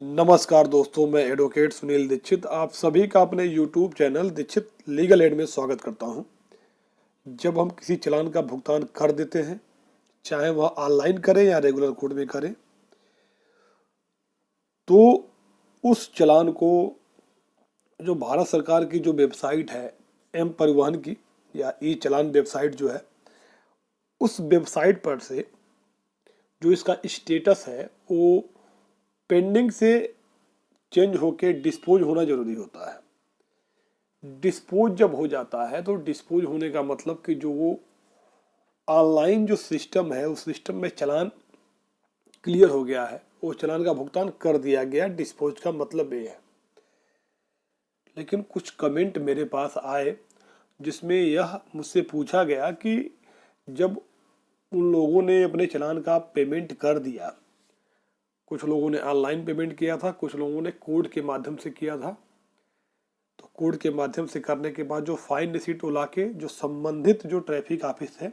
नमस्कार दोस्तों, मैं एडवोकेट सुनील दीक्षित आप सभी का अपने YouTube channel Dikshit legal aid में स्वागत करता हूं। जब हम किसी चालान का भुगतान कर देते हैं, चाहे वह ऑनलाइन करें या रेगुलर कोड में करें, तो उस चालान को जो भारत सरकार की जो वेबसाइट है एम परिवहन की या ई चालान वेबसाइट जो है, उस वेबसाइट पर से जो इसका स्टेटस है वो पेंडिंग से चेंज होके डिस्पोज होना जरूरी होता है। डिस्पोज जब हो जाता है तो डिस्पोज होने का मतलब कि जो वो ऑनलाइन जो सिस्टम है उस सिस्टम में चालान क्लियर हो गया है, वो चालान का भुगतान कर दिया गया। डिस्पोज का मतलब ये है। लेकिन कुछ कमेंट मेरे पास आए जिसमें यह मुझसे पूछा गया कि जब उन लोगों ने अपने चालान का पेमेंट कर दिया, कुछ लोगों ने ऑनलाइन पेमेंट किया था, कुछ लोगों ने कोड के माध्यम से किया था, तो कोड के माध्यम से करने के बाद जो फाइन रिसीट वो लाके जो संबंधित जो ट्रैफिक ऑफिस है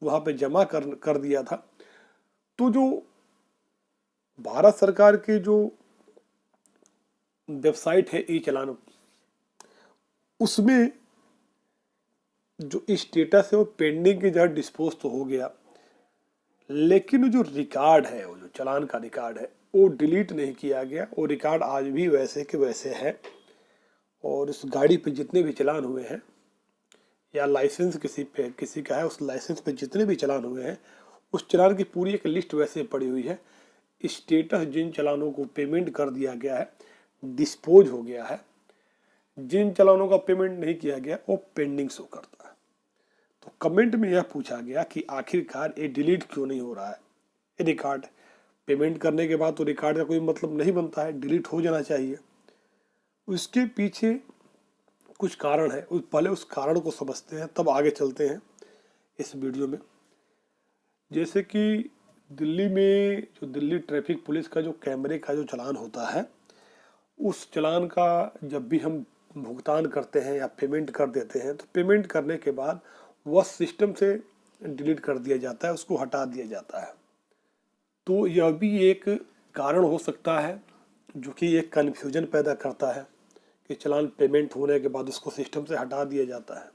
वहाँ पे जमा कर दिया था। तो जो भारत सरकार की जो वेबसाइट है ई चालान, उसमें जो स्टेटस है वो पेंडिंग की जगह डिस्पोज तो हो गया, लेकिन जो रिकॉर्ड है, वो जो चालान का रिकॉर्ड है वो डिलीट नहीं किया गया। वो रिकॉर्ड आज भी वैसे के वैसे है। और उस गाड़ी पे जितने भी चालान हुए हैं या लाइसेंस किसी का है, उस लाइसेंस पे जितने भी चालान हुए हैं, उस चालान की पूरी एक लिस्ट वैसे पड़ी हुई है। स्टेटस जिन चालानों को पेमेंट कर दिया गया है, डिस्पोज हो गया है, जिन चालानों का पेमेंट नहीं किया गया वो पेंडिंग शो करता है। तो कमेंट में यह पूछा गया कि आखिरकार ये डिलीट क्यों नहीं हो रहा है। ये रिकॉर्ड पेमेंट करने के बाद तो रिकॉर्ड का कोई मतलब नहीं बनता है, डिलीट हो जाना चाहिए। उसके पीछे कुछ कारण है, पहले उस कारण को समझते हैं तब आगे चलते हैं इस वीडियो में। जैसे कि दिल्ली में जो दिल्ली ट्रैफिक पुलिस का जो कैमरे का जो चालान होता है, उस चालान का जब भी हम भुगतान करते हैं या पेमेंट कर देते हैं तो पेमेंट करने के बाद वह सिस्टम से डिलीट कर दिया जाता है, उसको हटा दिया जाता है। तो यह भी एक कारण हो सकता है जो कि एक कन्फ्यूजन पैदा करता है कि चालान पेमेंट होने के बाद उसको सिस्टम से हटा दिया जाता है।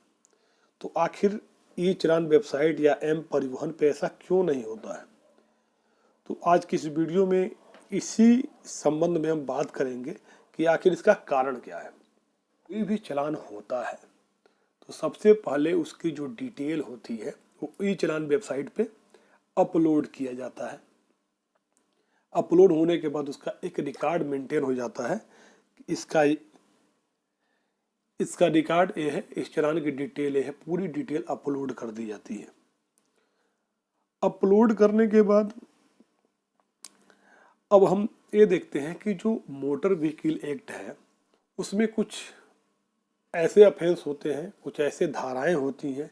तो आखिर ई चालान वेबसाइट या एम परिवहन पे ऐसा क्यों नहीं होता है? तो आज की इस वीडियो में इसी संबंध में हम बात करेंगे कि आखिर इसका कारण क्या है। कोई भी चालान होता है तो सबसे पहले उसकी जो डिटेल होती है वो ई चालान वेबसाइट पे अपलोड किया जाता है। अपलोड होने के बाद उसका एक रिकॉर्ड मेंटेन हो जाता है। इसका रिकॉर्ड ये है, इस चालान की डिटेल ये है, पूरी डिटेल अपलोड कर दी जाती है। अपलोड करने के बाद अब हम ये देखते हैं कि जो मोटर व्हीकल एक्ट है उसमें कुछ ऐसे ऑफेंस होते हैं, कुछ ऐसे धाराएं होती हैं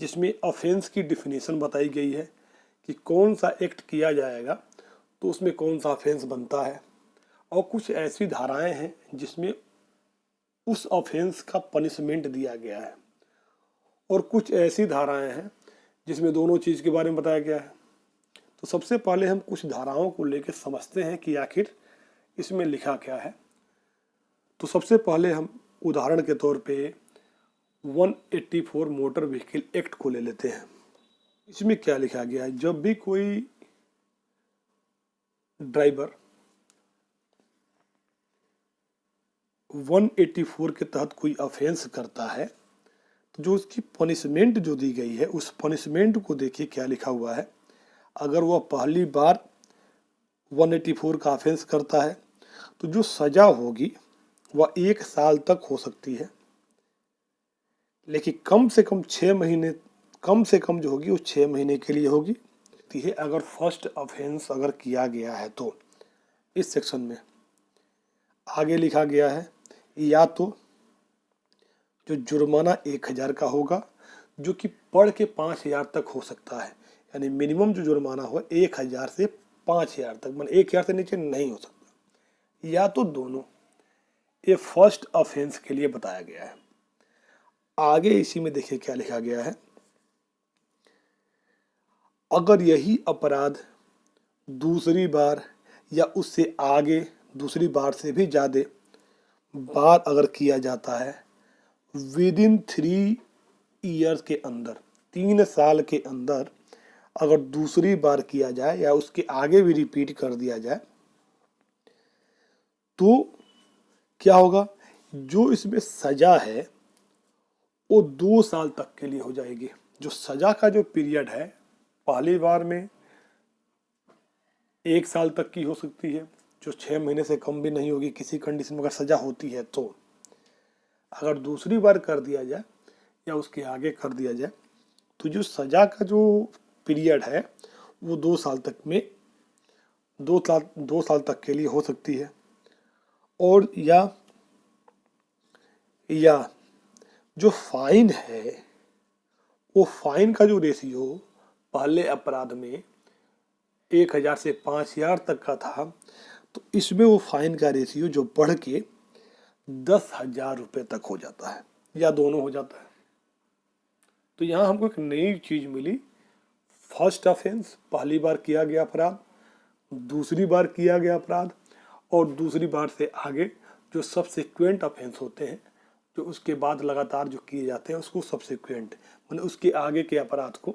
जिसमें ऑफेंस की डिफिनीशन बताई गई है कि कौन सा एक्ट किया जाएगा तो उसमें कौन सा ऑफेंस बनता है। और कुछ ऐसी धाराएं हैं जिसमें उस ऑफेंस का पनिशमेंट दिया गया है, और कुछ ऐसी धाराएं हैं जिसमें दोनों चीज़ के बारे में बताया गया है। तो सबसे पहले हम कुछ धाराओं को लेकर समझते हैं कि आखिर इसमें लिखा क्या है। तो सबसे पहले हम उदाहरण के तौर पे 184 मोटर व्हीकल एक्ट को ले लेते हैं। इसमें क्या लिखा गया है? जब भी कोई ड्राइवर 184 के तहत कोई ऑफेंस करता है तो जो उसकी पनिशमेंट जो दी गई है, उस पनिशमेंट को देखिए क्या लिखा हुआ है। अगर वह पहली बार 184 का ऑफेंस करता है तो जो सजा होगी वह 1 साल तक हो सकती है, लेकिन कम से कम 6 महीने, कम से कम जो होगी वो 6 महीने के लिए होगी। अगर फर्स्ट ऑफेंस अगर किया गया है तो इस सेक्शन में आगे लिखा गया है, या तो जो जुर्माना 1000 का होगा जो कि बढ़ के 5000 तक हो सकता है, यानी मिनिमम जो जुर्माना हो 1000 से 5000 तक, मतलब 1000 से नीचे नहीं हो सकता, या तो दोनों। ये फर्स्ट ऑफेंस के लिए बताया गया है। आगे इसी में देखिए क्या लिखा गया है, अगर यही अपराध दूसरी बार या उससे आगे दूसरी बार से भी ज़्यादा बार अगर किया जाता है विद इन 3 ईयर्स के अंदर, 3 साल के अंदर अगर दूसरी बार किया जाए या उसके आगे भी रिपीट कर दिया जाए तो क्या होगा, जो इसमें सजा है वो 2 साल तक के लिए हो जाएगी। जो सजा का जो पीरियड है पहली बार में 1 साल तक की हो सकती है, जो 6 महीने से कम भी नहीं होगी किसी कंडीशन में अगर सजा होती है। तो अगर दूसरी बार कर दिया जाए या उसके आगे कर दिया जाए तो जो सजा का जो पीरियड है वो 2 साल तक में 2 साल तक के लिए हो सकती है। और या जो फाइन है वो फाइन का जो रेशियो पहले अपराध में 1,000 से 5,000 तक का था, तो इसमें वो फाइन का रेशियो जो बढ़ के 10,000 रुपये तक हो जाता है या दोनों हो जाता है। तो यहाँ हमको एक नई चीज मिली, फर्स्ट ऑफेंस पहली बार किया गया अपराध, दूसरी बार किया गया अपराध, और दूसरी बार से आगे जो सबसिक्वेंट ऑफेंस होते हैं, जो उसके बाद लगातार जो किए जाते हैं उसको सबसिक्वेंट, मतलब उसके आगे के अपराध को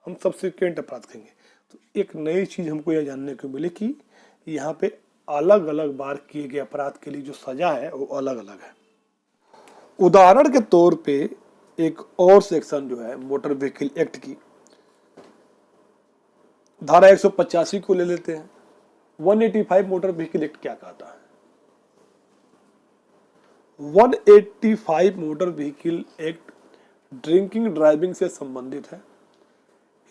हम सबसिक्वेंट अपराध कहेंगे। तो एक नई चीज हमको यह जानने को मिली कि यहाँ पे अलग अलग बार किए गए अपराध के लिए जो सजा है वो अलग अलग है। उदाहरण के तौर पे एक और सेक्शन जो है मोटर व्हीकल एक्ट की धारा 185 को ले लेते हैं। 185 मोटर व्हीकल एक्ट क्या कहता है? 185 motor vehicle act drinking driving से संबंधित है।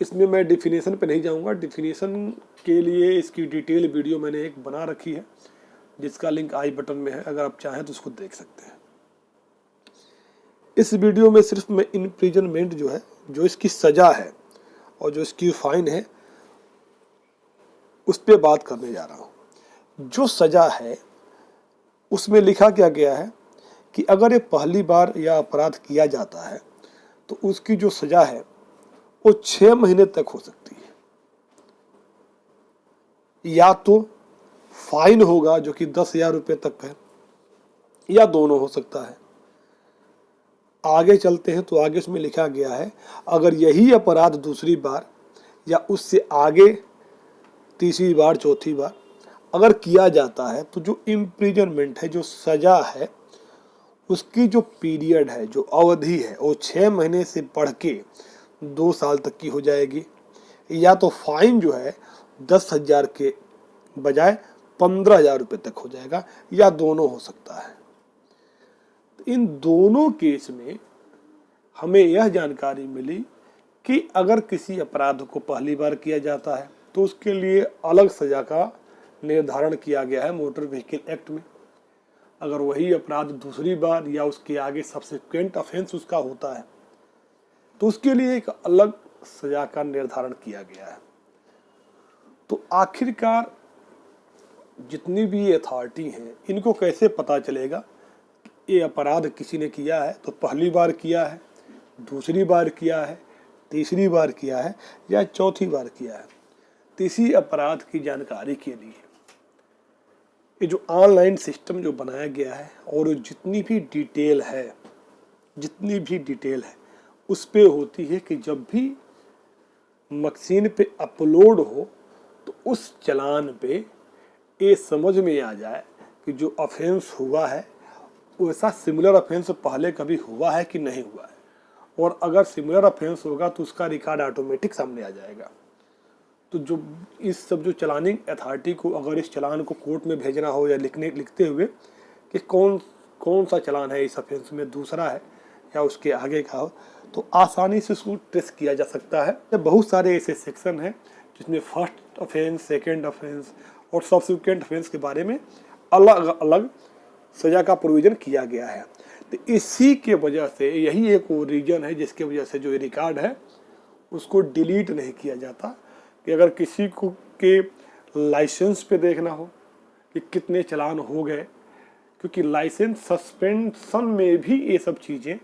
इसमें मैं डिफिनेशन पे नहीं जाऊंगा, डिफिनेशन के लिए इसकी डिटेल वीडियो मैंने एक बना रखी है जिसका लिंक आई बटन में है, अगर आप चाहें तो उसको देख सकते हैं। इस वीडियो में सिर्फ मैं इम्प्रिजनमेंट जो है, जो इसकी सजा है और जो इसकी फाइन है, उस पर बात करने जा रहा हूं। जो सजा है उसमें लिखा क्या गया है कि अगर ये पहली बार यह अपराध किया जाता है तो उसकी जो सजा है वो 6 महीने तक हो सकती है, या तो फाइन होगा जो कि 10,000 रुपये तक है, या दोनों हो सकता है। आगे चलते हैं तो आगे उसमें लिखा गया है अगर यही अपराध दूसरी बार या उससे आगे तीसरी बार चौथी बार अगर किया जाता है तो जो इम्प्रिजनमेंट है, जो सजा है, उसकी जो पीरियड है, जो अवधि है, वो 6 महीने से बढ़ के 2 साल तक की हो जाएगी, या तो फाइन जो है 10,000 के बजाय 15,000 रुपये तक हो जाएगा, या दोनों हो सकता है। इन दोनों केस में हमें यह जानकारी मिली कि अगर किसी अपराध को पहली बार किया जाता है तो उसके लिए अलग सजा का निर्धारण किया गया है मोटर व्हीकल एक्ट में। अगर वही अपराध दूसरी बार या उसके आगे सब्सिक्वेंट ऑफेंस उसका होता है तो उसके लिए एक अलग सजा का निर्धारण किया गया है। तो आखिरकार जितनी भी अथॉरिटी हैं इनको कैसे पता चलेगा ये अपराध किसी ने किया है, तो पहली बार किया है, दूसरी बार किया है, तीसरी बार किया है या चौथी बार किया है? तो इसी अपराध की जानकारी के लिए ये जो ऑनलाइन सिस्टम जो बनाया गया है और जितनी भी डिटेल है उस पे होती है कि जब भी मशीन पे अपलोड हो तो उस चलान पे ये समझ में आ जाए कि जो ऑफेंस हुआ है वैसा सिमिलर ऑफेंस पहले कभी हुआ है कि नहीं हुआ है, और अगर सिमिलर ऑफेंस होगा तो उसका रिकॉर्ड ऑटोमेटिक सामने आ जाएगा। तो जो इस सब जो चलानिंग अथॉरिटी को अगर इस चलान को कोर्ट में भेजना हो या लिखते हुए कि कौन सा चलान है इस ऑफेंस में दूसरा है या उसके आगे का हो, तो आसानी से उसको ट्रेस किया जा सकता है। बहुत सारे ऐसे सेक्शन हैं जिसमें फर्स्ट ऑफेंस, सेकेंड ऑफेंस और सब्सिक्वेंट ऑफेंस के बारे में अलग अलग सजा का प्रोविजन किया गया है। तो इसी के वजह से यही एक वो रीजन है जिसके वजह से जो रिकॉर्ड है उसको डिलीट नहीं किया जाता। कि अगर किसी को के लाइसेंस पे देखना हो कि कितने चलान हो गए, क्योंकि लाइसेंस सस्पेंशन में भी ये सब चीज़ें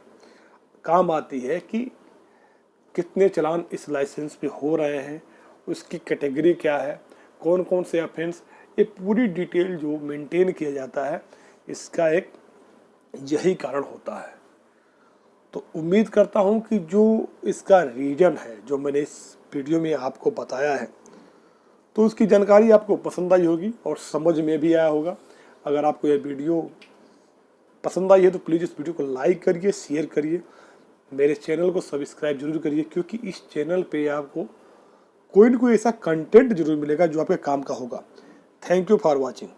काम आती है कि कितने चलान इस लाइसेंस पे हो रहे हैं, उसकी कैटेगरी क्या है, कौन कौन से ऑफेंस ये पूरी डिटेल जो मेंटेन किया जाता है, इसका एक यही कारण होता है। तो उम्मीद करता हूँ कि जो इसका रीजन है, जो मैंने इस वीडियो में आपको बताया है, तो उसकी जानकारी आपको पसंद आई होगी और समझ में भी आया होगा। अगर आपको यह वीडियो पसंद आई है तो प्लीज़ इस वीडियो को लाइक करिए, शेयर करिए, मेरे चैनल को सब्सक्राइब जरूर करिए, क्योंकि इस चैनल पे आपको कोई न कोई ऐसा कंटेंट जरूर मिलेगा जो आपके काम का होगा। Thank you for watching.